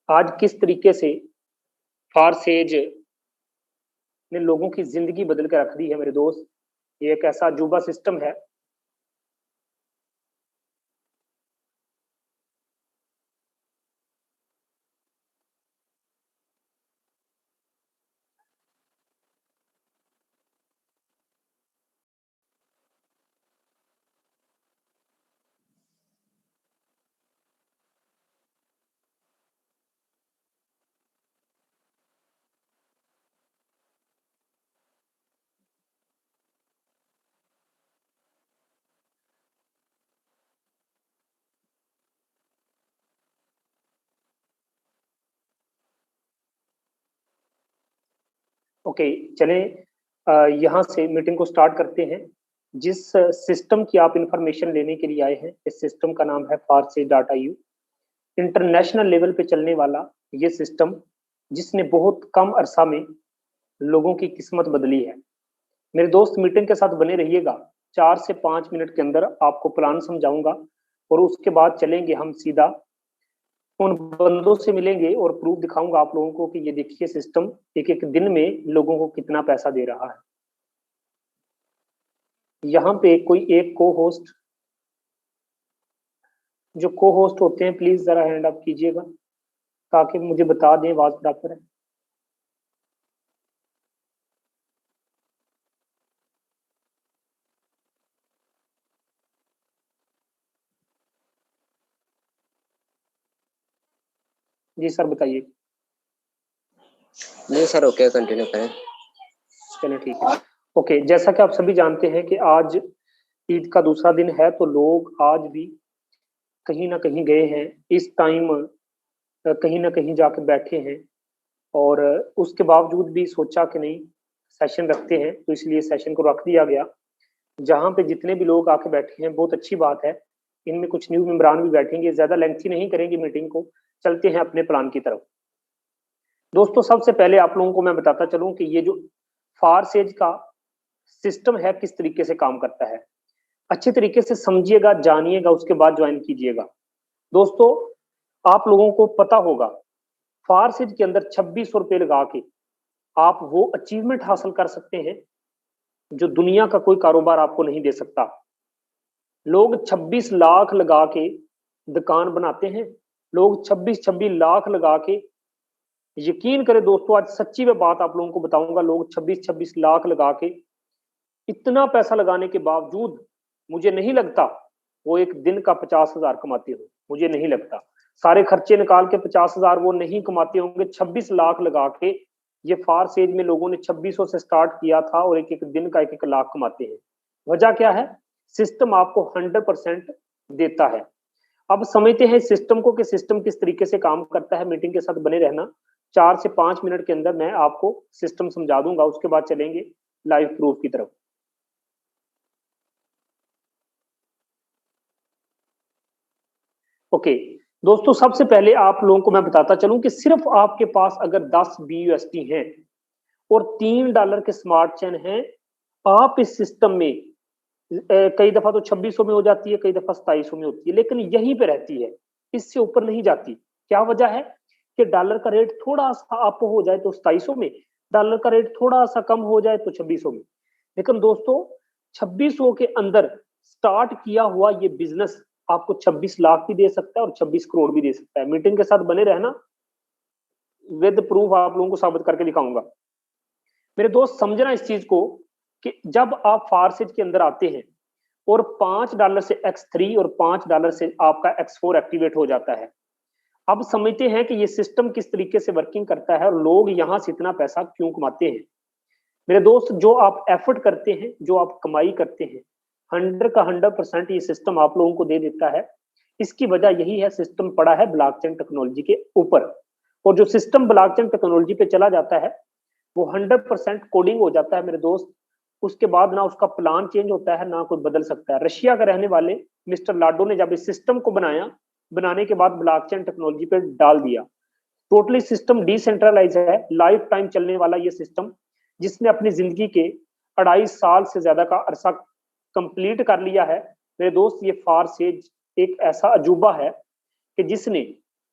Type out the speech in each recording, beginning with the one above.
आज किस तरीके से फारसेज ने लोगों की जिंदगी बदल के रख दी है मेरे दोस्त। ये एक ऐसा अजूबा सिस्टम है। ओके, चलें यहाँ से मीटिंग को स्टार्ट करते हैं। जिस सिस्टम की आप इंफॉर्मेशन लेने के लिए आए हैं, इस सिस्टम का नाम है फारसेज डाटा यू। इंटरनेशनल लेवल पे चलने वाला ये सिस्टम, जिसने बहुत कम अरसा में लोगों की किस्मत बदली है। मेरे दोस्त मीटिंग के साथ बने रहिएगा। 4 से 5 मिनट के अंदर आपको प्लान समझाऊंगा और उसके बाद चलेंगे हम सीधा उन बंदों से मिलेंगे और प्रूफ दिखाऊंगा आप लोगों को कि ये देखिए सिस्टम एक एक दिन में लोगों को कितना पैसा दे रहा है। यहाँ पे कोई एक को होस्ट, जो को होस्ट होते हैं प्लीज जरा हैंड अप कीजिएगा ताकि मुझे बता दें आवाज बराबर है। जी सर बताइए। नहीं सर, ओके कंटिन्यू करें। चलिए ठीक है। ओके, जैसा कि आप सभी जानते हैं कि आज ईद का दूसरा दिन है, तो लोग आज भी कहीं ना कहीं गए हैं। इस टाइम कहीं ना कहीं जाके बैठे हैं और उसके बावजूद भी सोचा कि नहीं सेशन रखते हैं, तो इसलिए सेशन को रख दिया गया। जहाँ पे जितने भी लोग आके बैठे हैं बहुत अच्छी बात है। इनमें कुछ न्यू मेंबरान भी बैठेंगे। ज्यादा लेंथी नहीं करेंगे मीटिंग को, चलते हैं अपने प्लान की तरफ। दोस्तों सबसे पहले आप लोगों को मैं बताता चलूं कि ये जो फारसेज का सिस्टम है किस तरीके से काम करता है। अच्छे तरीके से समझिएगा, जानिएगा, उसके बाद ज्वाइन कीजिएगा। दोस्तों आप लोगों को पता होगा फारसेज के अंदर 2600 रुपये लगा के आप वो अचीवमेंट हासिल कर सकते हैं जो दुनिया का कोई कारोबार आपको नहीं दे सकता। लोग 26 लाख लगा के दुकान बनाते हैं। लोग 26 लाख लगा के, यकीन करें दोस्तों आज सच्ची में बात आप लोगों को बताऊंगा, लोग 26 लाख लगा के, इतना पैसा लगाने के बावजूद मुझे नहीं लगता वो एक दिन का 50,000 कमाते हो। मुझे नहीं लगता, सारे खर्चे निकाल के 50,000 वो नहीं कमाते होंगे। 26 लाख लगा के ये फारसेज में लोगों ने 2600 से स्टार्ट किया था और एक एक दिन का 1-1 लाख कमाते हैं। वजह क्या है? सिस्टम आपको 100% देता है। अब समझते हैं सिस्टम को कि सिस्टम किस तरीके से काम करता है। मीटिंग के साथ बने रहना। 4 से 5 मिनट के अंदर मैं आपको सिस्टम समझा दूंगा, उसके बाद चलेंगे लाइव प्रूफ की तरफ। ओके दोस्तों, सबसे पहले आप लोगों को मैं बताता चलूं कि सिर्फ आपके पास अगर 10 BUSD हैं और $3 के स्मार्ट चेन हैं, आप इस सिस्टम में कई दफा तो 2600 में हो जाती है, कई दफा 2700 में होती है, लेकिन यहीं पे रहती है, इससे ऊपर नहीं जाती। क्या वजह है? कि डॉलर का रेट थोड़ा सा अप हो जाए तो 2700 में, डॉलर का रेट थोड़ा सा कम हो जाए तो 2600 में। लेकिन दोस्तों 2600 के अंदर स्टार्ट किया हुआ ये बिजनेस आपको 26 लाख भी दे सकता है और 26 करोड़ भी दे सकता है। मीटिंग के साथ बने रहना, विद प्रूफ आप लोगों को साबित करके दिखाऊंगा। मेरे दोस्त समझना इस चीज को कि जब आप फारसेज के अंदर आते हैं और $5 से X3 और $5 से आपका X4 एक्टिवेट हो जाता है। अब समझते हैं कि ये सिस्टम किस तरीके से वर्किंग करता है और लोग यहां से इतना पैसा क्यों कमाते हैं। मेरे दोस्त जो आप एफर्ट करते हैं, जो आप कमाई करते हैं, 100 का 100% ये सिस्टम आप लोगों को दे देता है। इसकी वजह यही है, सिस्टम पड़ा है ब्लॉकचेन टेक्नोलॉजी के ऊपर, और जो सिस्टम ब्लॉकचेन टेक्नोलॉजी पे चला जाता है वो 100% कोडिंग हो जाता है मेरे दोस्त। उसके बाद ना उसका प्लान चेंज होता है ना कोई बदल सकता है। रशिया का रहने वाले मिस्टर लाडो ने जब इस सिस्टम को बनाया, बनाने के बाद ब्लॉकचेन टेक्नोलॉजी पे डाल दिया। टोटली सिस्टम डिसेंट्रलाइज है, लाइफ टाइम चलने वाला ये सिस्टम, जिसने अपनी जिंदगी के 2.5 साल से ज्यादा का अरसा कंप्लीट कर लिया है। मेरे दोस्त ये फारसेज एक ऐसा अजूबा है कि जिसने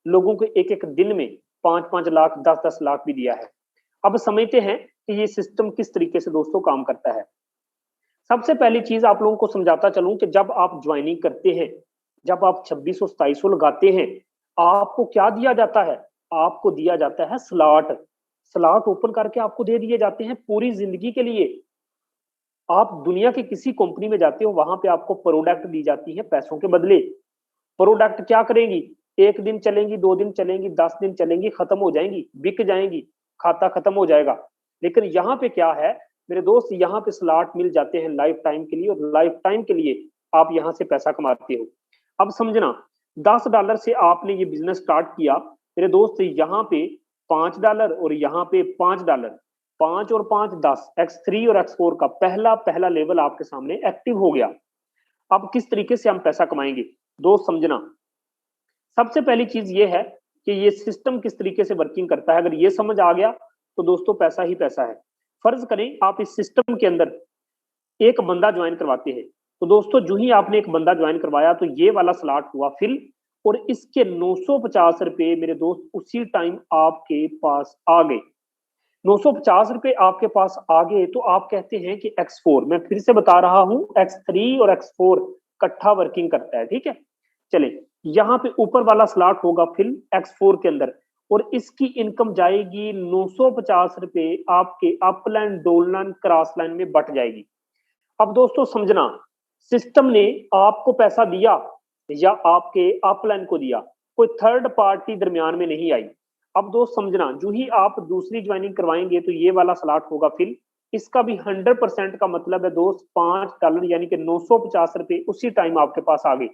लोगों को एक एक दिन में 5-5 लाख, 10-10 लाख भी दिया है। अब समझते हैं कि ये सिस्टम किस तरीके से दोस्तों काम करता है। सबसे पहली चीज आप लोगों को समझाता चलूं कि जब आप ज्वाइनिंग करते हैं, जब आप 2600-2700 लगाते हैं, आपको क्या दिया जाता है? आपको दिया जाता है स्लॉट। स्लॉट ओपन करके आपको दे दिए जाते हैं पूरी जिंदगी के लिए। आप दुनिया की किसी कंपनी में जाते हो, वहां पे आपको प्रोडक्ट दी जाती है पैसों के बदले। प्रोडक्ट क्या करेंगी? 1 दिन चलेंगी, 2 दिन चलेंगी, 10 दिन चलेंगी, खत्म हो जाएंगी, बिक जाएंगी, खाता खत्म हो जाएगा। लेकिन यहाँ पे क्या है मेरे दोस्त, यहाँ पे स्लॉट मिल जाते हैं लाइफ टाइम के लिए, और लाइफ टाइम के लिए आप यहाँ से पैसा कमाते हो। अब समझना, $10 से आपने ये बिजनेस स्टार्ट किया मेरे दोस्त, यहाँ पे $5 और यहाँ पे $5, 5 और 5 10, X3 और X4 का पहला पहला लेवल आपके सामने एक्टिव हो गया। अब किस तरीके से हम पैसा कमाएंगे दोस्त, समझना। सबसे पहली चीज ये है कि ये सिस्टम किस तरीके से वर्किंग करता है। अगर ये समझ आ गया तो दोस्तों पैसा ही पैसा है। फर्ज करें आप इस सिस्टम के अंदर एक बंदा ज्वाइन करवाते हैं, तो दोस्तों जो ही आपने एक बंदा ज्वाइन करवाया तो ये वाला स्लॉट हुआ फिल, और इसके 950 रुपए मेरे दोस्त उसी टाइम आपके पास आ गए। 950 रुपए आपके पास आ गए तो आप कहते हैं कि X4, मैं फिर से बता रहा हूं, X3 और X4 इकट्ठा वर्किंग करता है, ठीक है। चले, यहाँ पे ऊपर वाला स्लॉट होगा फिल X4 के अंदर, और इसकी इनकम जाएगी 950 रुपए आपके अपलाइन, डाउनलाइन, क्रॉस लाइन में बट जाएगी। अब दोस्तों समझना, सिस्टम ने आपको पैसा दिया या आपके अपलाइन को दिया, कोई थर्ड पार्टी दरमियान में नहीं आई। अब दोस्त समझना, जो ही आप दूसरी ज्वाइनिंग करवाएंगे तो ये वाला स्लॉट होगा फिल, इसका भी 100% का मतलब है दोस्त $5 यानी कि 950 रुपए उसी टाइम आपके पास आ गए।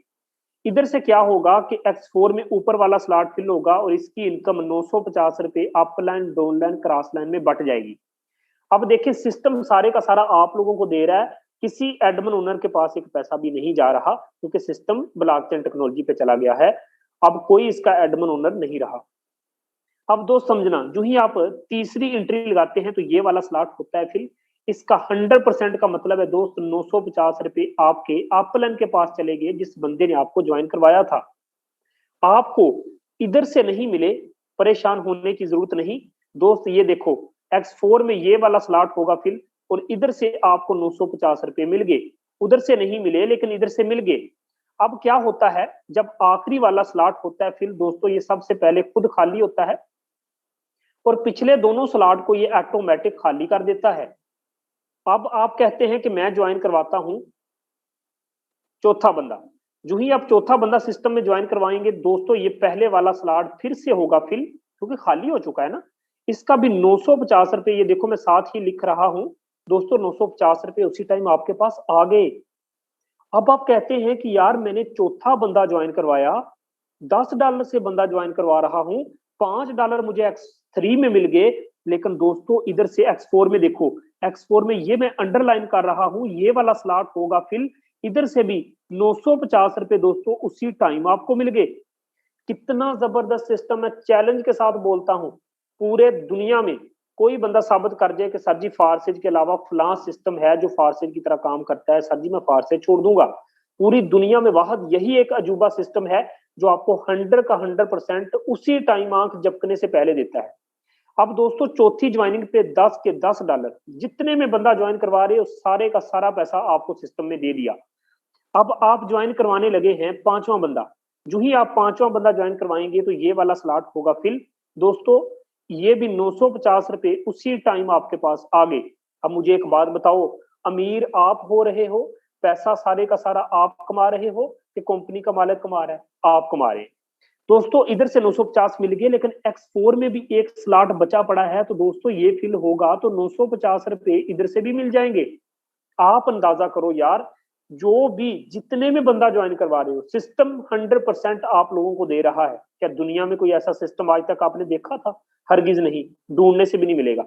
इधर से क्या होगा कि X4 में ऊपर वाला स्लॉट फिल होगा और इसकी इनकम 950 रुपए अपलाइन, डाउनलाइन, क्रॉस लाइन में बट जाएगी। अब देखिए, सिस्टम सारे का सारा आप लोगों को दे रहा है, किसी एडमिन ओनर के पास एक पैसा भी नहीं जा रहा, क्योंकि सिस्टम ब्लॉकचेन टेक्नोलॉजी पे चला गया है। अब कोई इसका एडमिन ओनर नहीं रहा। अब दोस्त समझना, जो ही आप तीसरी एंट्री लगाते हैं तो ये वाला स्लॉट होता है फिर, इसका 100% का मतलब है दोस्त 950 रुपए आपके अपलाइन के पास चले गए, जिस बंदे ने आपको ज्वाइन करवाया था। आपको इधर से नहीं मिले, परेशान होने की जरूरत नहीं दोस्त। ये देखो, X4 में ये वाला स्लॉट होगा फिर, और इधर से आपको 950 रुपए मिल गए। उधर से नहीं मिले लेकिन इधर से मिल गए। अब क्या होता है, जब आखिरी वाला स्लॉट होता है फिर दोस्तों, ये सबसे पहले खुद खाली होता है और पिछले दोनों स्लॉट को ये ऑटोमेटिक खाली कर देता है। अब आप कहते हैं कि मैं ज्वाइन करवाता हूं चौथा बंदा। जो ही आप चौथा बंदा सिस्टम में ज्वाइन करवाएंगे दोस्तों, ये पहले वाला स्लॉट फिर से होगा फिल, क्योंकि खाली हो चुका है ना। इसका भी 950 रुपए, ये देखो मैं साथ ही लिख रहा हूं दोस्तों, 950 रुपए उसी टाइम आपके पास आ गए। अब आप कहते हैं कि यार मैंने चौथा बंदा ज्वाइन करवाया, $10 से बंदा ज्वाइन करवा रहा हूं, $5 मुझे X3 में मिल गए। लेकिन दोस्तों इधर से X4 में देखो, X4 में ये मैं अंडरलाइन कर रहा हूं, ये वाला स्लॉट होगा फिल, इधर से भी 950 रुपए दोस्तों उसी टाइम आपको मिल गए। कितना जबरदस्त सिस्टम है। चैलेंज के साथ बोलता हूं, पूरे दुनिया में कोई बंदा साबित कर जाए कि सर जी फारसेज के अलावा फलां सिस्टम है जो फारसेज की तरह काम करता है, सर जी मैं फारसेज छोड़ दूंगा। पूरी दुनिया में वाहद यही एक अजूबा सिस्टम है जो आपको 100 का 100% उसी टाइम आंख झपकने से पहले देता है। अब दोस्तों चौथी ज्वाइनिंग पे 10 के $10, जितने में बंदा ज्वाइन करवा रहे हो सारे का सारा पैसा आपको सिस्टम में दे दिया। अब आप ज्वाइन करवाने लगे हैं पांचवा बंदा। जो ही आप पांचवा बंदा ज्वाइन करवाएंगे तो ये वाला स्लॉट होगा फिल दोस्तों, ये भी 950 रुपए उसी टाइम आपके पास आ गए। अब मुझे एक बात बताओ, अमीर आप हो रहे हो, पैसा सारे का सारा आप कमा रहे हो कि कंपनी का मालिक कमा रहा है? आप कमा रहे हैं दोस्तों। इधर से 950 मिल गए, लेकिन X4 में भी एक स्लॉट बचा पड़ा है, तो दोस्तों ये फिल होगा तो 950 रुपए इधर से भी मिल जाएंगे। आप अंदाजा करो यार, जो भी जितने में बंदा ज्वाइन करवा रहे हो, सिस्टम 100% आप लोगों को दे रहा है। क्या दुनिया में कोई ऐसा सिस्टम आज तक आपने देखा था? हरगिज नहीं, ढूंढने से भी नहीं मिलेगा।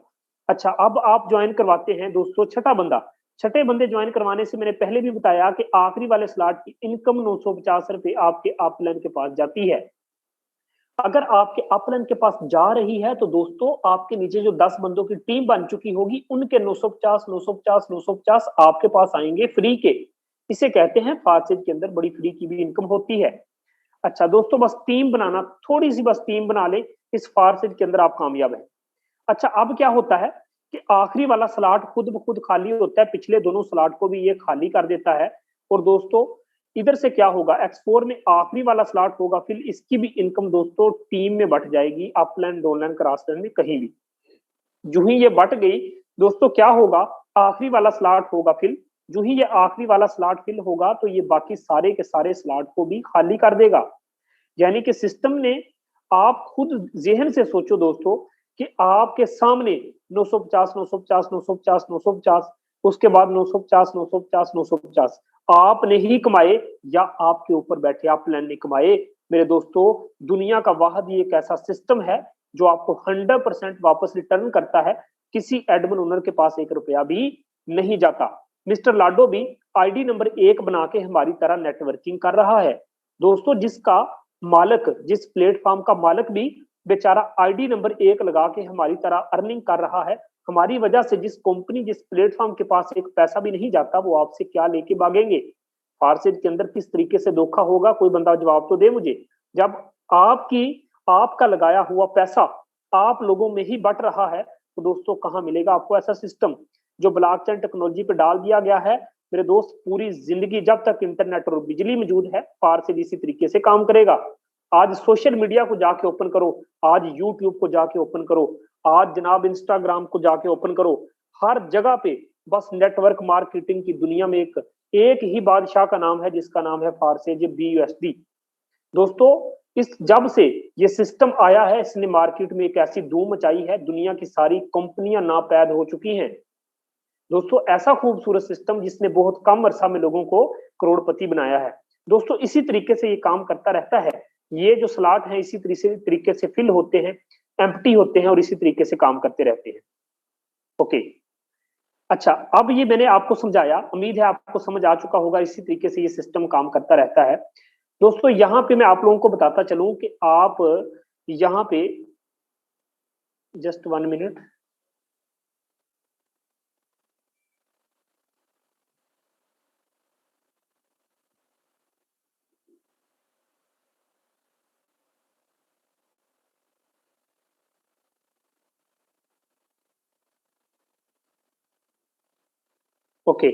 अच्छा, अब आप ज्वाइन करवाते हैं दोस्तों छठा बंदा। छठे बंदे ज्वाइन करवाने से मैंने पहले भी बताया कि आखिरी वाले स्लॉट की इनकम 950 रुपए आपके अपलाइन के पास जाती है। अगर आपके अपलाइन के पास जा रही है तो दोस्तों आपके नीचे जो 10 बंदों की टीम बन चुकी होगी, उनके 950 950 950 आपके पास आएंगे फ्री के। इसे कहते हैं फारसेज के अंदर बड़ी फ्री की भी इनकम होती है। अच्छा दोस्तों, बस टीम बनाना, थोड़ी सी बस टीम बना ले, इस फार सेज के अंदर आप कामयाब हैं। अच्छा, अब क्या होता है कि आखिरी वाला स्लॉट खुद ब खुद खाली होता है, पिछले दोनों स्लॉट को भी ये खाली कर देता है। और दोस्तों इधर से क्या होगा, X4 में आखिरी वाला स्लॉट होगा, फिर इसकी भी इनकम दोस्तों टीम में बट जाएगी, अपलैंड डाउनलैंड क्रॉसलैंड में कहीं भी। जो ही ये बट गई दोस्तों, क्या होगा, आखिरी वाला स्लॉट होगा फिल। जो ही ये आखिरी वाला स्लॉट फिल होगा तो ये बाकी सारे के सारे स्लॉट को भी खाली कर देगा। यानी कि सिस्टम ने, आप खुद जहन से सोचो दोस्तों कि आपके सामने 950 950 950 950, उसके बाद 950 950 950 आपने ही कमाए या आपके ऊपर बैठे आप प्लान ने कमाए। मेरे दोस्तों, दुनिया का वाहद ये एक ऐसा सिस्टम है जो आपको 100% वापस रिटर्न करता है, किसी एडमिन ओनर के पास 1 रुपया भी नहीं जाता। मिस्टर लाडो भी आईडी नंबर 1 बना के हमारी तरह नेटवर्किंग कर रहा है दोस्तों, जिसका मालक, जिस प्लेटफॉर्म का मालक भी बेचारा आईडी नंबर 1 लगा के हमारी तरह अर्निंग कर रहा है। हमारी वजह से जिस कंपनी, जिस प्लेटफॉर्म के पास एक पैसा भी नहीं जाता, वो आपसे क्या लेके भागेंगे। फारसेज के अंदर किस तरीके से धोखा होगा, कोई बंदा जवाब तो दे मुझे। जब आपका लगाया हुआ पैसा आप लोगों में ही बट रहा है, तो दोस्तों कहां मिलेगा आपको ऐसा सिस्टम जो ब्लॉकचेन टेक्नोलॉजी पे डाल दिया गया है। मेरे दोस्त, पूरी जिंदगी जब तक इंटरनेट और बिजली मौजूद है, फारसेज इसी तरीके से काम करेगा। आज सोशल मीडिया को जाके ओपन करो, आज यूट्यूब को जाके ओपन करो, आज जनाब इंस्टाग्राम को जाके ओपन करो, हर जगह पे बस नेटवर्क मार्केटिंग की दुनिया में एक ही बादशाह का नाम है, जिसका नाम है फारसेज BUSD। दोस्तों इस जब से ये सिस्टम आया है, इसने मार्केट में एक ऐसी धूम मचाई है, दुनिया की सारी कंपनियां नापैद हो चुकी हैं दोस्तों। ऐसा खूबसूरत सिस्टम जिसने बहुत कम अरसा में लोगों को करोड़पति बनाया है दोस्तों। इसी तरीके से ये काम करता रहता है। ये जो स्लॉट है इसी तरीके से फिल होते हैं, एम्प्टी होते हैं और इसी तरीके से काम करते रहते हैं। ओके, अच्छा, अब ये मैंने आपको समझाया, उम्मीद है आपको समझ आ चुका होगा इसी तरीके से ये सिस्टम काम करता रहता है दोस्तों। यहाँ पे मैं आप लोगों को बताता चलूं कि आप यहाँ पे, जस्ट 1 मिनट, ओके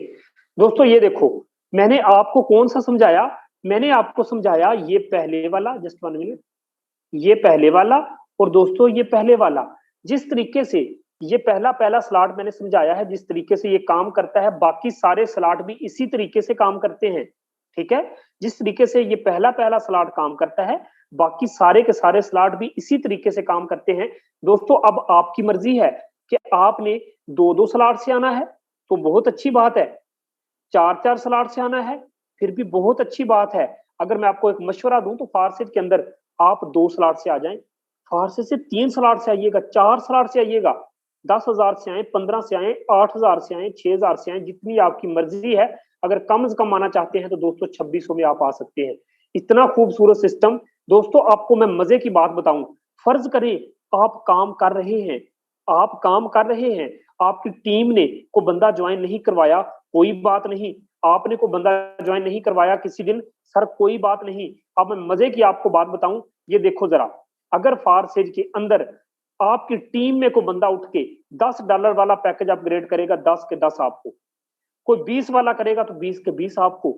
दोस्तों, ये देखो मैंने आपको कौन सा समझाया, मैंने आपको समझाया ये पहले वाला, जस्ट 1 मिनट, ये पहले वाला, और दोस्तों ये पहले वाला। जिस तरीके से ये पहला पहला स्लॉट मैंने समझाया है, जिस तरीके से ये काम करता है, बाकी सारे स्लॉट भी इसी तरीके से काम करते हैं। ठीक है, जिस तरीके से ये पहला पहला स्लॉट काम करता है, बाकी सारे के सारे स्लॉट भी इसी तरीके से काम करते हैं दोस्तों। अब आपकी मर्जी है कि आपने 2-2 स्लॉट से आना है तो बहुत अच्छी बात है, 4-4 स्लॉट से आना है फिर भी बहुत अच्छी बात है। अगर मैं आपको एक मशवरा दूं तो फारसेज के अंदर आप 2 स्लॉट से आ जाएं, फारसेज से 3 स्लॉट से आइएगा, 4 स्लॉट से आइएगा, 10,000 से आए, 15 से आए, 8,000 से आए, 6,000 से आए, जितनी आपकी मर्जी है। अगर कम से कम आना चाहते हैं तो दोस्तों 2600 में आप आ सकते हैं। इतना खूबसूरत सिस्टम दोस्तों। आपको मैं मजे की बात बताऊं, फर्ज करें आप काम कर रहे हैं, आप काम कर रहे हैं, आपकी टीम ने को बंदा ज्वाइन नहीं करवाया, कोई बात नहीं, आपने को बंदा ज्वाइन नहीं करवाया किसी दिन, सर कोई बात नहीं। अब मैं मजे की आपको बात बताऊं, ये देखो जरा, अगर फारसेज के अंदर आपकी टीम में को बंदा उठ के $10 वाला पैकेज अपग्रेड करेगा, 10 के 10 आपको, कोई 20 वाला करेगा तो 20 के 20 आपको,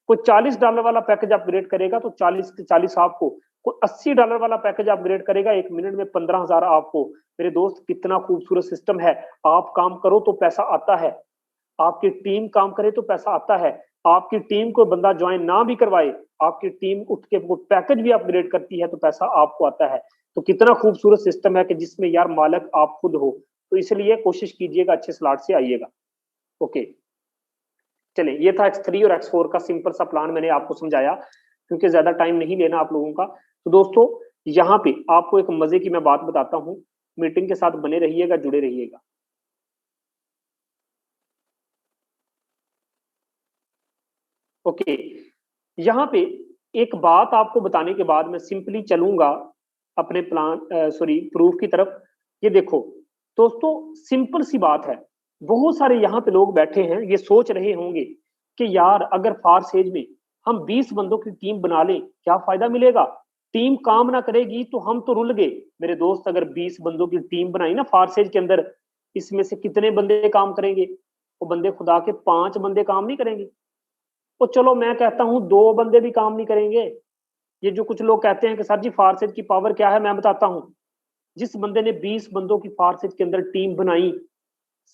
कोई $40 वाला पैकेज अपग्रेड करेगा तो 40 के 40 आपको, कोई $80 वाला पैकेज अपग्रेड करेगा 1 मिनट में 15,000 आपको। मेरे दोस्त, कितना खूबसूरत सिस्टम है। आप काम करो तो पैसा आता है, आपकी टीम काम करे तो पैसा आता है, आपकी टीम को बंदा ज्वाइन ना भी करवाए, आपकी टीम उठ के वो पैकेज भी अपग्रेड करती है तो पैसा आपको आता है। तो कितना खूबसूरत सिस्टम है कि जिसमें यार मालक आप खुद हो। तो इसलिए कोशिश कीजिएगा अच्छे स्लॉट से आइएगा। ओके, चले, ये था X3 और X4 का सिंपल सा प्लान, मैंने आपको समझाया क्योंकि ज्यादा टाइम नहीं लेना आप लोगों का। तो दोस्तों यहाँ पे आपको एक मजे की मैं बात बताता हूँ, मीटिंग के साथ बने रहिएगा, जुड़े रहिएगा। ओके, यहाँ पे एक बात आपको बताने के बाद मैं सिंपली चलूंगा अपने प्लान, सॉरी, प्रूफ की तरफ। ये देखो दोस्तों, सिंपल सी बात है। बहुत सारे यहाँ पे लोग बैठे हैं, ये सोच रहे होंगे कि यार अगर फारसेज में हम 20 बंदों की टीम बना लें, क्या फायदा मिलेगा? टीम काम ना करेगी तो हम तो रुल गए मेरे दोस्त। अगर 20 बंदों की टीम बनाई ना फारसेज के अंदर, इसमें से कितने बंदे काम करेंगे? वो बंदे खुदा के 5 बंदे काम नहीं करेंगे। तो चलो मैं कहता हूं 2 बंदे भी काम नहीं करेंगे। ये जो कुछ लोग कहते हैं कि सर जी फारसेज की पावर क्या है, मैं बताता हूं। जिस बंदे ने 20 बंदों की फारसेज के अंदर टीम बनाई,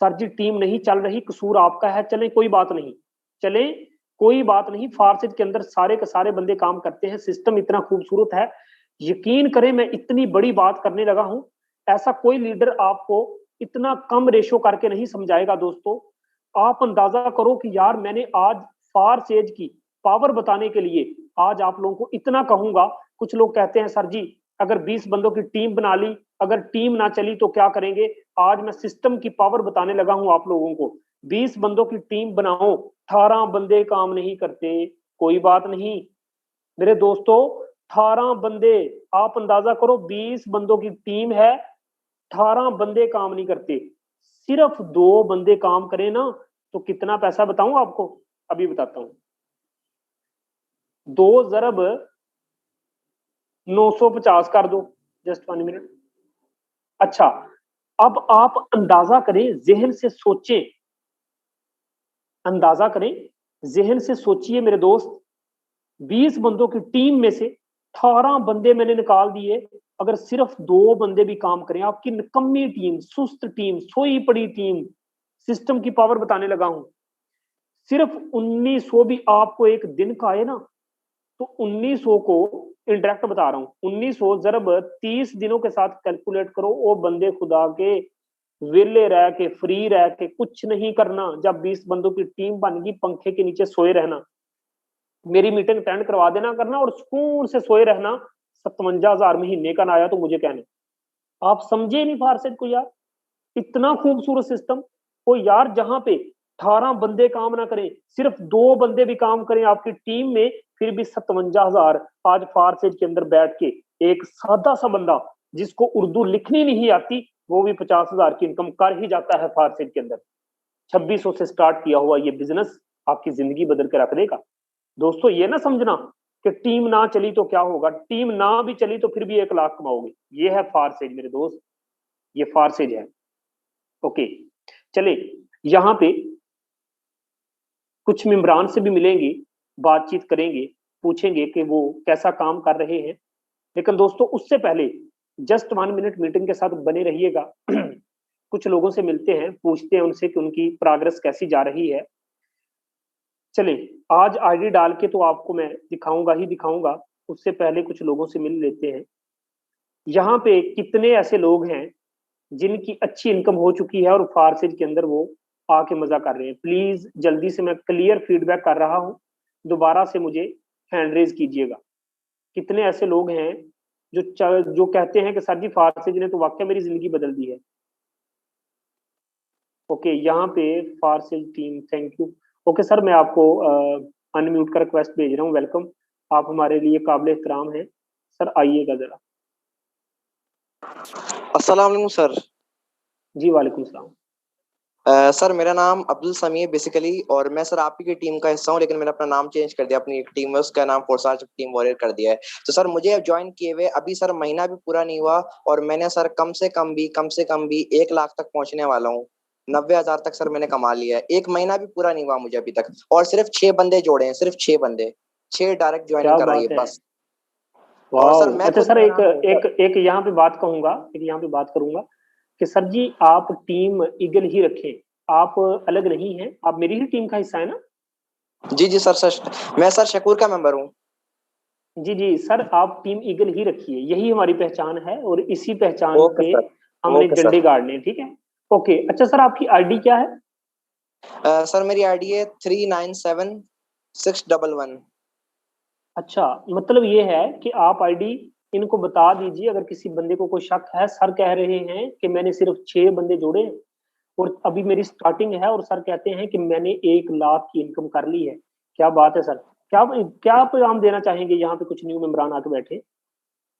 सर जी टीम नहीं चल रही, कसूर आपका है, चले कोई बात नहीं, चले कोई बात नहीं, फारसेज के अंदर सारे के सारे बंदे काम करते हैं, सिस्टम इतना खूबसूरत है। यकीन करें मैं इतनी बड़ी बात करने लगा हूं, ऐसा कोई लीडर आपको इतना कम रेशो करके नहीं समझाएगा दोस्तों। आप अंदाजा करो कि यार मैंने आज फारसेज की पावर बताने के लिए आज आप लोगों को इतना कहूंगा। कुछ लोग कहते हैं सर जी अगर 20 बंदों की टीम बना ली, अगर टीम ना चली तो क्या करेंगे? आज मैं सिस्टम की पावर बताने लगा हूं आप लोगों को। 20 बंदों की टीम बनाओ, 18 बंदे काम नहीं करते, कोई बात नहीं मेरे दोस्तों, 18 बंदे, आप अंदाजा करो 20 बंदों की टीम है, 18 बंदे काम नहीं करते, सिर्फ 2 बंदे काम करें ना, तो कितना पैसा बताऊं आपको? अभी बताता हूं। 2 जरब 950 कर दो, जस्ट 1 मिनट। अच्छा, अब आप अंदाजा करें, जहन से सोचें, अंदाजा करें, जहन से सोचिए मेरे दोस्त। 20 बंदों की टीम में से 18 बंदे मैंने निकाल दिए। अगर सिर्फ 2 बंदे भी काम करें, आपकी निकम्मी टीम, सुस्त टीम, सोई पड़ी टीम, सिस्टम की पावर बताने लगा हूं। सिर्फ 1900 भी आपको एक दिन का आए ना, तो 1900 को इंटरेक्ट बता रहा हूं, 1900 जरब 30 दिनों के साथ कैलकुलेट करो। वो बंदे खुदा के वेले रह के, फ्री रह के, कुछ नहीं करना। जब 20 बंदों की टीम बन गई, पंखे के नीचे सोए रहना, मेरी मीटिंग अटेंड करवा देना करना और सुकून से सोए रहना। 57,000 महीने का ना आया तो मुझे कहने। आप समझे नहीं फारसेट को यार, इतना खूबसूरत सिस्टम। वो यार जहां पे 18 बंदे काम ना करें, सिर्फ 2 बंदे भी काम करें आपकी टीम में, फिर भी 57,000। आज फारसेज के अंदर बैठ के एक सादा सा बंदा जिसको उर्दू लिखनी नहीं आती, वो भी 50,000 की इनकम कर ही जाता है फारसेज के अंदर। 2600 से स्टार्ट किया हुआ ये बिजनेस आपकी जिंदगी बदल के रख देगा। दोस्तों ये ना समझना कि टीम ना चली तो क्या होगा, टीम ना भी चली तो फिर भी 1 लाख कमाओगे। ये है फारसेज मेरे दोस्त, ये फारसेज है। ओके, चले यहां पे कुछ मेम्बरान से भी मिलेंगे, बातचीत करेंगे, पूछेंगे कि वो कैसा काम कर रहे हैं। लेकिन दोस्तों उससे पहले जस्ट 1 मिनट मीटिंग के साथ बने रहिएगा। कुछ लोगों से मिलते हैं, पूछते हैं उनसे कि उनकी प्रोग्रेस कैसी जा रही है। चले आज आईडी डाल के तो आपको मैं दिखाऊंगा ही दिखाऊंगा, उससे पहले कुछ लोगों से मिल लेते हैं। यहाँ पे कितने ऐसे लोग हैं जिनकी अच्छी इनकम हो चुकी है और फारसेज के अंदर वो आके मजा कर रहे हैं? प्लीज जल्दी से, मैं क्लियर फीडबैक कर रहा हूँ, दोबारा से मुझे हैंड रेज कीजिएगा। कितने ऐसे लोग हैं जो कहते हैं कि सर जी फारसेज ने तो वाकई मेरी जिंदगी बदल दी है? ओके, यहाँ पे फारसेज team, thank you. Okay sir, मैं आपको अनम्यूट का रिक्वेस्ट भेज रहा हूँ, वेलकम। आप हमारे लिए काबिल एहतराम हैं सर, आइएगा जरा। अस्सलाम वालेकुम सर। जी वालेकुम सलाम। सर मेरा नाम अब्दुल समी है बेसिकली, और मैं सर आप ही की टीम का हिस्सा हूँ, लेकिन मैंने अपना नाम चेंज कर दिया। अपनी एक टीम है उसका नाम फोर्सार टीम वॉरियर कर दिया है। तो सर मुझे ज्वाइन किए हुए अभी सर महीना भी पूरा नहीं हुआ, और मैंने सर कम से कम भी 1 लाख तक पहुंचने वाला हूँ। 90,000 तक सर मैंने कमा लिया है। 1 महीना भी पूरा नहीं हुआ मुझे अभी तक, और सिर्फ 6 बंदे जोड़े हैं, सिर्फ 6 बंदे, 6 डायरेक्ट ज्वाइनिंग क्या कराई है बात है, बस। और सर वाह। मैं अच्छा खुद सर, एक हैरान हूँ एक सर। एक यहाँ पे बात कहूंगा, एक यहाँ पे बात करूंगा कि सर जी आप टीम ईगल ही रखें, आप अलग नहीं हैं, आप मेरी ही टीम का हिस्सा है ना? जी जी सर, मैं सर शकूर का मेंबर हूँ। जी जी सर, आप टीम ईगल ही रखिए, यही हमारी पहचान है और इसी पहचान ओके पे सर। हमने ओके झंडे सर। गाड़ने हैं, ठीक है? ओके, अच्छा सर आपकी आईडी क्या है? सर मेरी आईडी है 397611। अच्छा, मतलब ये है कि आप आईडी इनको बता दीजिए, अगर किसी बंदे को कोई शक है। सर कह रहे हैं कि मैंने सिर्फ 6 बंदे जोड़े और अभी मेरी स्टार्टिंग है, और सर कहते हैं कि मैंने 1 लाख की इनकम कर ली है। क्या बात है सर, क्या क्या पैगाम देना चाहेंगे यहाँ पे कुछ न्यू मेंबरान आके बैठे?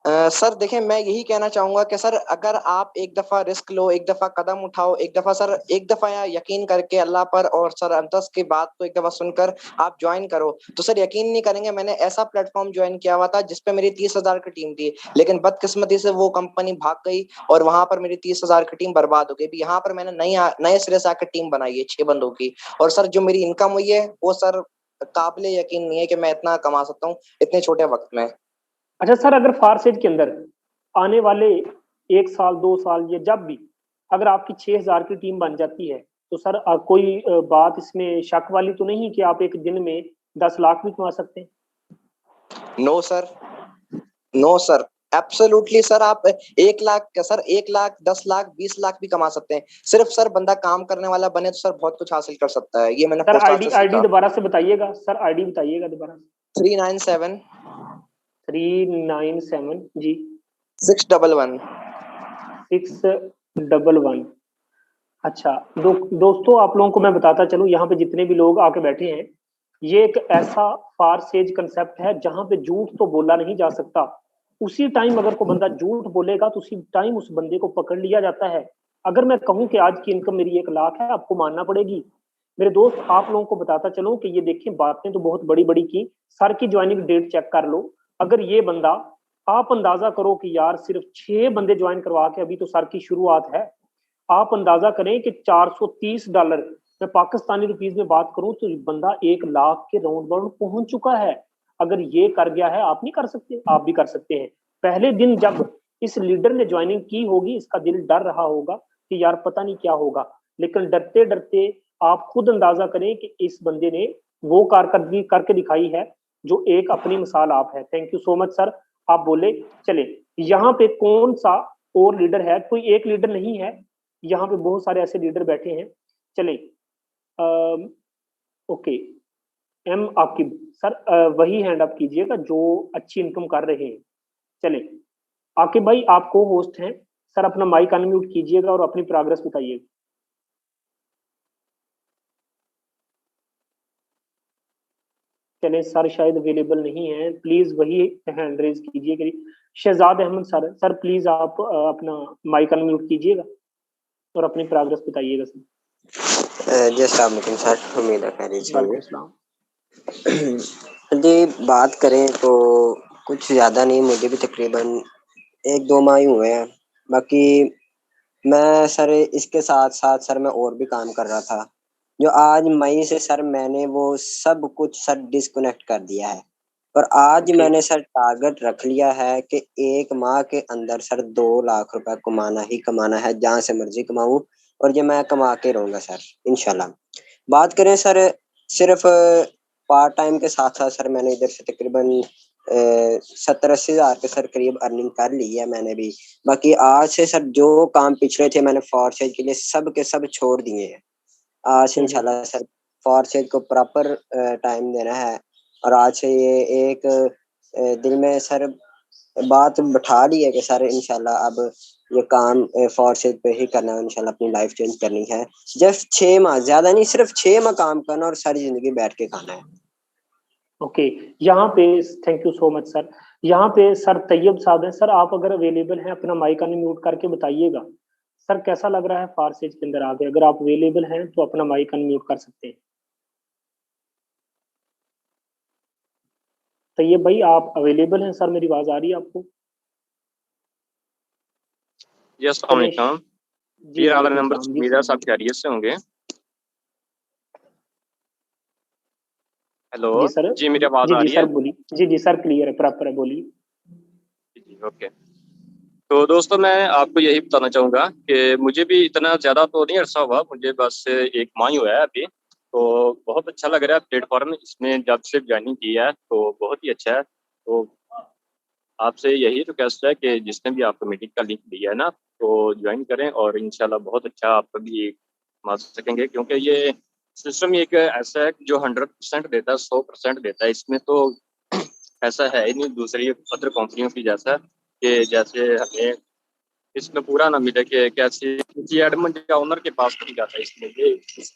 सर देखिए, मैं यही कहना चाहूंगा कि सर अगर आप एक दफा रिस्क लो, एक दफा कदम उठाओ, एक दफा सर, एक दफा यकीन करके अल्लाह पर और सर अंतस की बात को एक दफा सुनकर आप ज्वाइन करो, तो सर यकीन नहीं करेंगे, मैंने ऐसा प्लेटफॉर्म ज्वाइन किया हुआ था जिसपे मेरी 30,000 की टीम थी, लेकिन बदकिस्मती से वो कंपनी भाग गई और वहां पर मेरी 30,000 की टीम बर्बाद हो गई। अभी यहाँ पर मैंने नए सिरे से आकर टीम बनाई है 6 बंदों की, और सर जो मेरी इनकम हुई है वो सर काबिले यकीन नहीं है कि मैं इतना कमा सकता हूँ इतने छोटे वक्त में। अच्छा सर, अगर फारसेज के अंदर आने वाले 1 साल 2 साल या जब भी अगर आपकी 6,000 की टीम बन जाती है, तो सर कोई बात इसमें शक वाली तो नहीं कि आप एक दिन में 10 लाख भी कमा सकते हैं? No sir, no sir, absolutely sir. आप 1 लाख का सर, 1 लाख, 10 लाख, 20 लाख भी कमा सकते हैं। सिर्फ सर बंदा काम करने वाला बने तो सर बहुत कुछ हासिल कर सकता है। ये मैंने सर पोस्टार आईडी से आईडी सीखा। दोबारा से बताइएगा सर, आईडी बताइएगा दोबारा से। 397 397 जी 611। 611। अच्छा, दोस्तों आप लोगों को मैं बताता चलूं, यहाँ पे जितने भी लोग आके बैठे हैं, ये एक ऐसा फार सेज कंसेप्ट है जहां पे झूठ तो बोला नहीं जा सकता। उसी टाइम अगर कोई बंदा झूठ बोलेगा तो उसी टाइम उस बंदे को पकड़ लिया जाता है। अगर मैं कहूं कि आज की इनकम मेरी 1 लाख है, आपको मानना पड़ेगी। मेरे दोस्त आप लोगों को बताता चलूं कि ये देखिए, बातें तो बहुत बड़ी बड़ी की। सर की ज्वाइनिंग डेट चेक कर लो। अगर ये बंदा, आप अंदाजा करो कि यार सिर्फ 6 बंदे ज्वाइन करवा के, अभी तो सर की शुरुआत है, आप अंदाजा करें कि $430, मैं पाकिस्तानी रुपीज में बात करूं तो बंदा 1 लाख के राउंड बाउंड पहुंच चुका है। अगर ये कर गया है, आप नहीं कर सकते? आप भी कर सकते हैं। पहले दिन जब इस लीडर ने ज्वाइनिंग की होगी, इसका दिल डर रहा होगा कि यार पता नहीं क्या होगा, लेकिन डरते डरते आप खुद अंदाजा करें कि इस बंदे ने वो कारकर्दगी करके दिखाई है जो एक अपनी मिसाल आप है। Thank you so much sir, आप बोले। चले, यहाँ पे कौन सा और लीडर है? कोई एक लीडर नहीं है, यहाँ पे बहुत सारे ऐसे लीडर बैठे हैं। चले, ओके, एम आकिब सर, वही हैंड अप कीजिएगा जो अच्छी इनकम कर रहे हैं। चले, आकिब भाई आप को होस्ट हैं सर, अपना माइक अनम्यूट कीजिएगा और अपनी प्रोग्रेस बताइएगा। चले, सर शायद अवेलेबल नहीं है, प्लीज वही हैंड रेज कीजिएगा। Shahzad Ahmed sir, sir please आप अपना माइक अनम्यूट कीजिएगा और अपनी प्रोग्रेस बताइएगा सर। जी अस्सलाम वालेकुम सर, उम्मीद है खैरियत से वालेकुम होंगे। सलाम। जी बात करें तो कुछ ज़्यादा नहीं, मुझे भी तकरीबन 1-2 माह ही हुए हैं। बाकी मैं सर इसके साथ साथ सर मैं और भी काम कर रहा था, जो आज मई से सर मैंने वो सब कुछ सर डिस्कनेक्ट कर दिया है। और आज ओके, मैंने सर टारगेट रख लिया है कि 1 माह के अंदर सर 2 लाख रुपए कमाना ही कमाना है, जहाँ से मर्जी कमाऊं, और ये मैं कमा के रहूंगा सर इंशाल्लाह। बात करें सर सिर्फ पार्ट टाइम के साथ साथ सर मैंने इधर से तकरीबन 70-80 हज़ार के सर करीब अर्निंग कर ली है मैंने भी। बाकी आज से सर जो काम पिछले थे मैंने फॉरसेज के लिए सब के सब छोड़ दिए हैं। आज से इंशाल्लाह सर फॉरसेज को प्रॉपर टाइम देना है, और आज से ये एक दिल में सर बात बैठा ली है कि सर इंशाल्लाह अब ये काम फॉरसेज पे ही करना है, इंशाल्लाह अपनी लाइफ चेंज करनी है। जस्ट 6 माह, ज्यादा नहीं, सिर्फ 6 माह काम करना और सारी जिंदगी बैठ के खाना है। ओके। यहाँ पे thank you so much sir. यहाँ पे सर तैयब साहब हैं सर, आप अगर अवेलेबल हैं अपना माइक अनम्यूट करके बताइएगा सर, कैसा लग रहा है फारसेज के अंदर आगे? अगर आप अवेलेबल हैं तो अपना माइक अनम्यूट कर सकते हैं। तैयब भाई आप अवेलेबल हैं सर? मेरी आवाज आ रही है आपको? जी अस्सलाम वालेकुम जी, आला वालेकुम नंबर सलाम जी मीरा सर। साहब खैरियत से होंगे? हेलो जी सर, जी, मेरी आवाज जी आ जी रही सर है? बोलिए। जी जी सर, क्लियर है, प्रॉपर है, बोलिए। जी ओके। तो दोस्तों मैं आपको यही बताना चाहूँगा कि मुझे भी इतना ज़्यादा तो नहीं अरसा हुआ, मुझे बस 1 माह ही हुआ है अभी। तो बहुत अच्छा लग रहा है प्लेटफॉर्म, इसमें जब से ज्वाइनिंग की है तो बहुत ही अच्छा है। तो आपसे यही रिक्वेस्ट है कि जिसने भी आपको मीटिंग का लिंक दिया है ना, तो ज्वाइन करें और इंशाल्लाह बहुत अच्छा आप भी कमा सकेंगे, क्योंकि ये सिस्टम एक ऐसा है जो 100% देता है, 100% देता है। इसमें तो ऐसा है ही नहीं दूसरी अदर कंपनियों की जैसा कि जैसे हमें इसमें पूरा ना मिले कि कैसे किसी एडमिन या ओनर के पास नहीं जाता। इसमें ये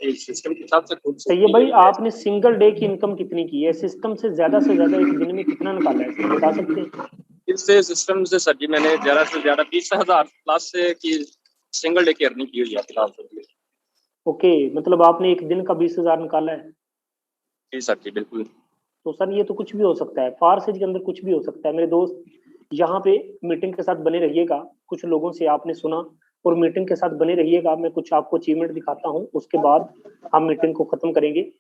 इस सिस्टम के हिसाब से खुद से तैयब की भाई गई है। आपने सिंगल डे की इनकम कितनी की है? सिस्टम से ज्यादा एक दिन में कितना निकाला है सर, बता सकते हैं? इस सिस्टम से सर जी मैंने ज़्यादा से ज़्यादा 20,000 प्लस की सिंगल डे की अर्निंग की हुई है फिलहाल तो। ओके, मतलब आपने एक दिन का 20,000 निकाला है। जी सर जी, बिल्कुल। तो सर ये तो कुछ भी हो सकता है, फारसेज के अंदर कुछ भी हो सकता है मेरे दोस्त। यहाँ पे मीटिंग के साथ बने रहिएगा, कुछ लोगों से आपने सुना और मीटिंग के साथ बने रहिएगा। मैं कुछ आपको अचीवमेंट दिखाता हूँ, उसके बाद हम मीटिंग को खत्म करेंगे।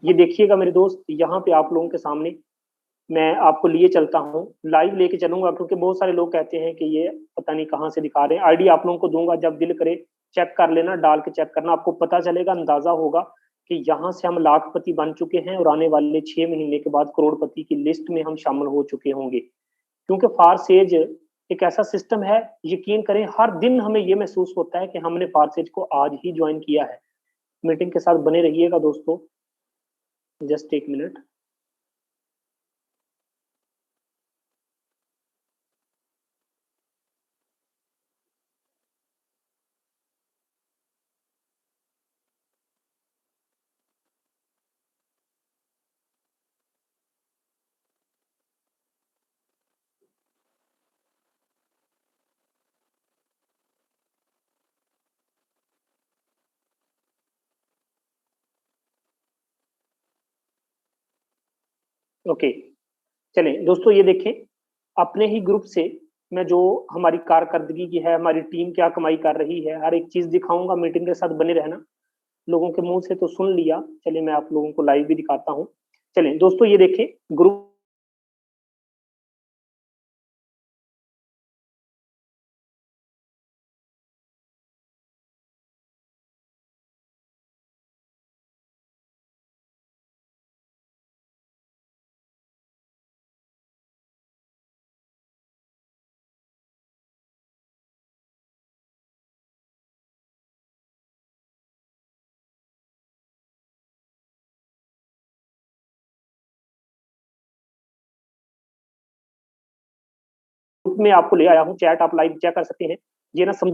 ये देखिएगा मेरे दोस्त, यहाँ पे आप लोगों के सामने मैं आपको लिए चलता हूँ, लाइव लेके चलूंगा, क्योंकि बहुत सारे लोग कहते हैं कि ये पता नहीं कहाँ से दिखा रहे हैं। आईडी आप लोगों को दूंगा, जब दिल करे चेक कर लेना, डाल के चेक करना, आपको पता चलेगा, अंदाजा होगा कि यहाँ से हम लाखपति बन चुके हैं और आने वाले 6 महीने के बाद करोड़पति की लिस्ट में हम शामिल हो चुके होंगे। क्योंकि फारसेज एक ऐसा सिस्टम है, यकीन करें हर दिन हमें ये महसूस होता है कि हमने फारसेज को आज ही ज्वाइन किया है। मीटिंग के साथ बने रहिएगा दोस्तों, जस्ट एक मिनट। ओके, चलें दोस्तों, ये देखें अपने ही ग्रुप से मैं जो हमारी कारकर्दगी की है, हमारी टीम क्या कमाई कर रही है, हर एक चीज दिखाऊंगा। मीटिंग के साथ बने रहना। लोगों के मुंह से तो सुन लिया, चलिए मैं आप लोगों को लाइव भी दिखाता हूँ। चलें दोस्तों, ये देखें ग्रुप में आपको ले आया हूँ, चैट आप लाइव चेक कर सकते हैं। ये ना समझ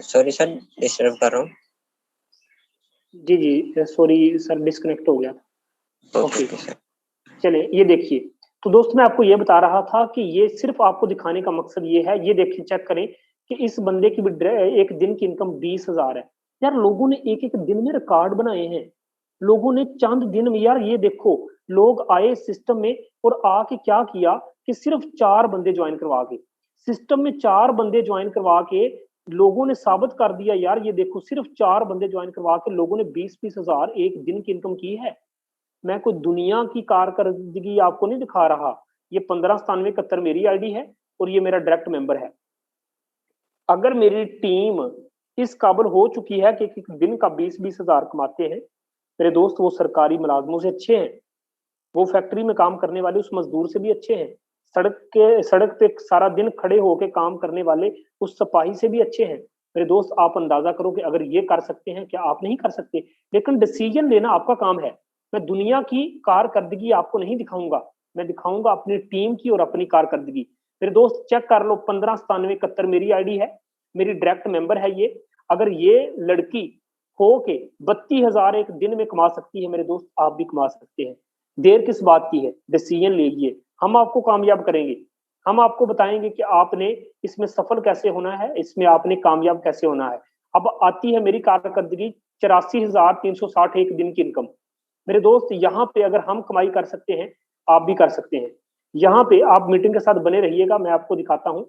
सॉरी सर, डिस्टर्ब कर रहा हूँ। जी जी सॉरी सर, डिस्कनेक्ट हो गया था। Okay okay, sir. चलिए ये देखिए। तो दोस्त मैं आपको ये बता रहा था कि ये सिर्फ आपको दिखाने का मकसद ये है, ये देखिए चेक करें कि इस बंदे की एक दिन की इनकम 20,000 है। यार लोगों ने एक एक दिन में रिकॉर्ड बनाए हैं, लोगों ने चंद दिन में। यार ये देखो, लोग आए सिस्टम में और आके क्या किया कि सिर्फ 4 बंदे ज्वाइन करवा के, सिस्टम में 4 बंदे ज्वाइन करवा के लोगों ने साबित कर दिया। यार ये देखो, सिर्फ 4 बंदे ज्वाइन करवा के लोगों ने 20-20 हजार एक दिन की इनकम की है। मैं कोई दुनिया की कारकर्दगी आपको नहीं दिखा रहा। ये 159771 मेरी आईडी है और ये मेरा डायरेक्ट मेंबर है। अगर मेरी टीम इस काबिल हो चुकी है कि एक दिन का 20-20 हजार कमाते हैं, मेरे दोस्त वो सरकारी मुलाजमों से अच्छे हैं, वो फैक्ट्री में काम करने वाले उस मजदूर से भी अच्छे हैं, सड़क पे सारा दिन खड़े होकर काम करने वाले उस सिपाही से भी अच्छे हैं। मेरे दोस्त आप अंदाजा करो कि अगर ये कर सकते हैं, क्या आप नहीं कर सकते? लेकिन डिसीजन लेना आपका काम है। मैं दुनिया की कारकर्दगी आपको नहीं दिखाऊंगा, मैं दिखाऊंगा अपनी टीम की और अपनी कारकर्दगी। मेरे दोस्त चेक कर लो, 159771 मेरी आईडी है, मेरी डायरेक्ट मेंबर है ये। अगर ये लड़की हो के 32,000 एक दिन में कमा सकती है, मेरे दोस्त आप भी कमा सकते हैं। देर किस बात की है? डिसीजन लीजिए, हम आपको कामयाब करेंगे। हम आपको बताएंगे कि आपने इसमें सफल कैसे होना है, इसमें आपने कामयाब कैसे होना है। अब आती है मेरी कारकर्दगी, 84,360 एक दिन की इनकम। मेरे दोस्त यहाँ पे अगर हम कमाई कर सकते हैं, आप भी कर सकते हैं। यहाँ पे आप मीटिंग के साथ बने रहिएगा, मैं आपको दिखाता हूँ।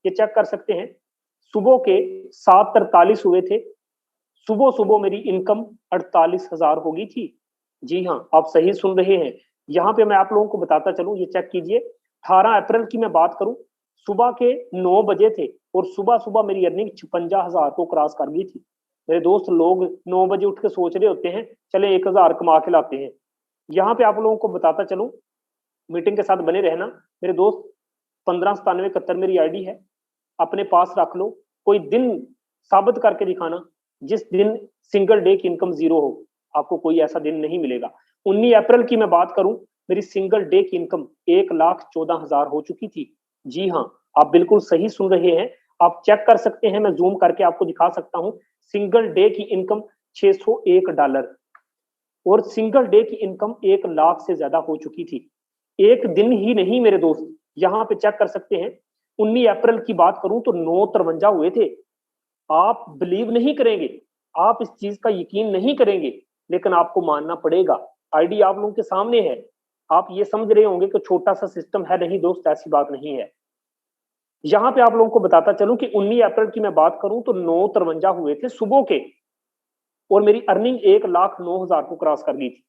ये चेक कर सकते हैं, सुबह के 7:43 हुए थे, सुबह सुबह मेरी इनकम 48,000 हो गई थी। जी हाँ, आप सही सुन रहे हैं। यहाँ पे मैं आप लोगों को बताता चलूं, ये चेक कीजिए। 18 अप्रैल की मैं बात करूं, सुबह के 9 बजे थे और सुबह सुबह मेरी अर्निंग 56,000 को क्रॉस कर गई थी। मेरे दोस्त लोग 9 बजे उठ के सोच रहे होते हैं चले 1,000 कमा के लाते हैं। यहाँ पे आप लोगों को बताता चलूं, मीटिंग के साथ बने रहना मेरे दोस्त। 159771 मेरी आईडी है, अपने पास रख लो। कोई दिन साबित करके दिखाना जिस दिन सिंगल डे की इनकम 0 हो। आपको कोई ऐसा दिन नहीं मिलेगा। 19 अप्रैल की मैं बात करूं, मेरी सिंगल डे की इनकम 1,14,000 हो चुकी थी। जी हाँ, आप बिल्कुल सही सुन रहे हैं, आप चेक कर सकते हैं, मैं जूम करके आपको दिखा सकता हूं। सिंगल डे की इनकम $601 और सिंगल डे की इनकम 1 लाख से ज्यादा हो चुकी थी। एक दिन ही नहीं मेरे दोस्त, यहां पे चेक कर सकते हैं। 19 अप्रैल की बात करूं तो 9,53 हुए थे। आप बिलीव नहीं करेंगे, आप इस चीज का यकीन नहीं करेंगे, लेकिन आपको मानना पड़ेगा। आईडी आप लोगों के सामने है। आप ये समझ रहे होंगे कि छोटा सा सिस्टम है, नहीं दोस्त, ऐसी बात नहीं है। यहां पे आप लोगों को बताता चलूं कि 19 अप्रैल की मैं बात करूं तो 9,53 हुए थे सुबह के, और मेरी अर्निंग 1,09,000 को क्रॉस कर गई थी।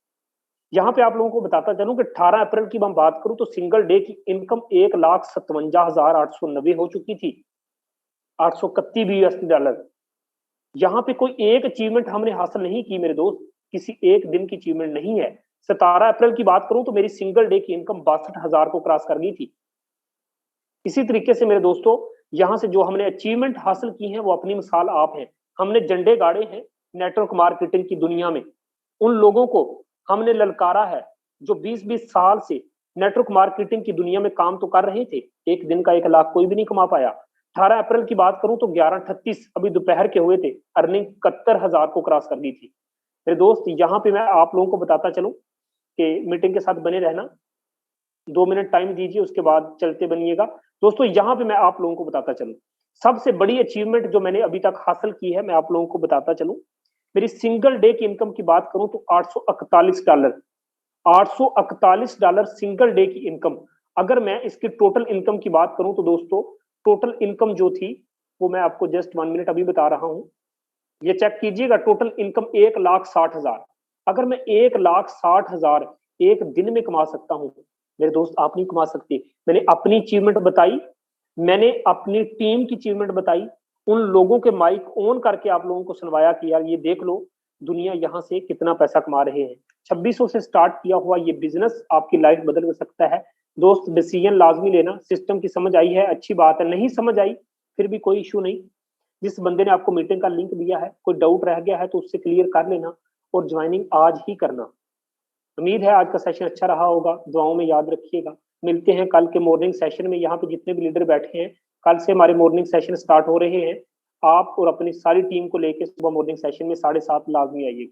यहां पे आप लोगों को बताता चलूं कि 18 अप्रैल की मैं बात करूं तो सिंगल डे की इनकम 1,57,890 हो चुकी थी, 831 भी $। यहाँ पे कोई एक अचीवमेंट हमने हासिल नहीं की मेरे दोस्त, किसी एक दिन की अचीवमेंट नहीं है। 17 अप्रैल की बात करूं तो मेरी सिंगल डे की इनकम 62,000 को क्रॉस कर गई थी। इसी तरीके से मेरे दोस्तों, यहाँ से जो हमने अचीवमेंट हासिल की है वो अपनी मिसाल आप हैं। हमने झंडे गाड़े हैं नेटवर्क मार्केटिंग की दुनिया में, उन लोगों को हमने ललकारा है जो 20-20 साल से नेटवर्क मार्केटिंग की दुनिया में काम तो कर रहे थे, एक दिन का 1 लाख कोई भी नहीं कमा पाया। 18 अप्रैल की बात करूं तो 11:38 अभी दोपहर के हुए थे, अर्निंग 71,000 को क्रॉस कर दी थी। मेरे दोस्त, यहाँ पे मैं आप लोगों को बताता चलूं कि मीटिंग के साथ बने रहना, 2 मिनट टाइम दीजिए, उसके बाद चलते बनिएगा। दोस्तों, यहाँ पे मैं आप लोगों को बताता चलूं, सबसे बड़ी अचीवमेंट जो मैंने अभी तक हासिल की है, मैं आप लोगों को बताता चलूं। मेरी सिंगल डे की इनकम की बात करूं तो $841, $841 सिंगल डे की इनकम। अगर मैं इसकी टोटल इनकम की बात करूं तो दोस्तों, टोटल इनकम जो थी वो मैं आपको जस्ट 1 मिनट अभी बता रहा हूं। ये चेक कीजिएगा, टोटल इनकम 1,60,000। अगर मैं 1,60,000 एक दिन में कमा सकता हूं, मेरे दोस्त आप नहीं कमा सकते। मैंने अपनी अचीवमेंट बताई, मैंने अपनी टीम की अचीवमेंट बताई, उन लोगों के माइक ऑन करके आप लोगों को सुनवाया कि यार ये देख लो दुनिया यहाँ से कितना पैसा कमा रहे हैं। 2600 से स्टार्ट किया हुआ ये बिजनेस आपकी लाइफ बदल सकता है। दोस्त, डिसीजन लाजमी लेना। सिस्टम की समझ आई है, अच्छी बात है, नहीं समझ आई फिर भी कोई इशू नहीं। जिस बंदे ने आपको मीटिंग का लिंक दिया है, कोई डाउट रह गया है तो उससे क्लियर कर लेना, और ज्वाइनिंग आज ही करना। उम्मीद है आज का सेशन अच्छा रहा होगा, दुआओं में याद रखिएगा। मिलते हैं कल के मॉर्निंग सेशन में। यहाँ पे जितने भी लीडर बैठे हैं, कल से हमारे मॉर्निंग सेशन स्टार्ट हो रहे हैं। आप और अपनी सारी टीम को लेकर सुबह मॉर्निंग सेशन में 7:30 लाजमी आइए।